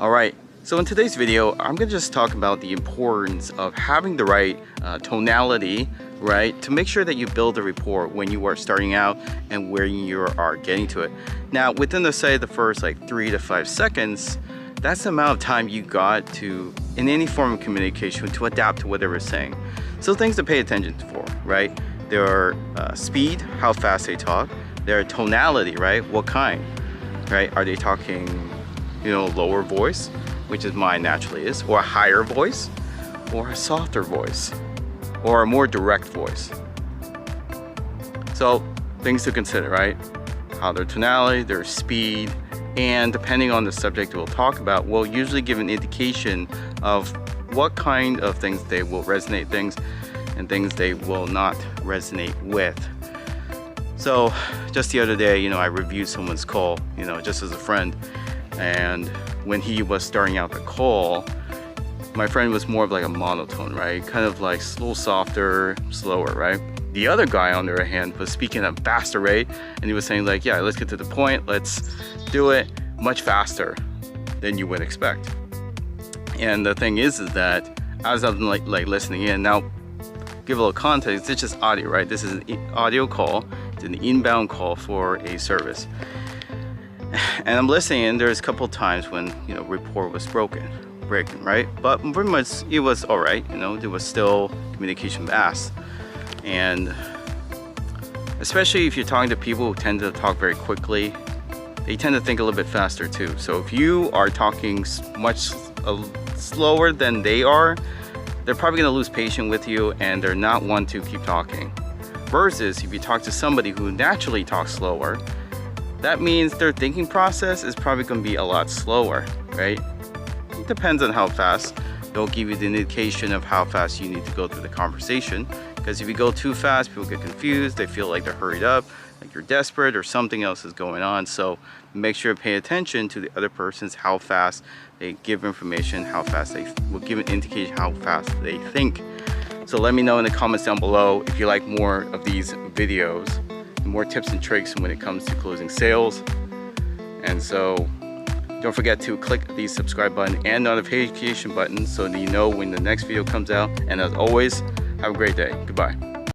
Alright, so in today's video, I'm going to just talk about the importance of having the right tonality, right, to make sure that you build a rapport when you are starting out and where you are getting to it. Now, within the first like 3 to 5 seconds, that's the amount of time you got to, in any form of communication, to adapt to what they were saying. So things to pay attention for, right? There are speed, how fast they talk. There are tonality, right? What kind, right? Are they talking, lower voice, which is mine naturally is, or a higher voice, or a softer voice, or a more direct voice. So things to consider, right? How their tonality, their speed, and depending on the subject we'll talk about, will usually give an indication of what kind of things they will resonate and things they will not resonate with. So just the other day, I reviewed someone's call, just as a friend. And when he was starting out the call, my friend was more of like a monotone, right? Kind of like a little softer, slower, right? The other guy, on the other hand, was speaking at a faster rate, and he was saying like, yeah, let's get to the point, let's do it much faster than you would expect. And the thing is that as I'm like listening in, now give a little context, it's just audio, right? This is an audio call, it's an inbound call for a service. And I'm listening, and there's a couple of times when rapport was breaking, right? But pretty much it was all right. There was still communication fast, and especially if you're talking to people who tend to talk very quickly, they tend to think a little bit faster too. So if you are talking much slower than they are, they're probably going to lose patience with you, and they're not one to keep talking. Versus if you talk to somebody who naturally talks slower, that means their thinking process is probably going to be a lot slower, right? It depends on how fast. They'll give you the indication of how fast you need to go through the conversation. Because if you go too fast, people get confused. They feel like they're hurried up, like you're desperate, or something else is going on. So make sure to pay attention to the other person's how fast they give information, how fast they will give an indication how fast they think. So let me know in the comments down below if you like more of these videos, more tips and tricks when it comes to closing sales. And so don't forget to click the subscribe button and notification button so that you know when the next video comes out. And as always, have a great day. Goodbye.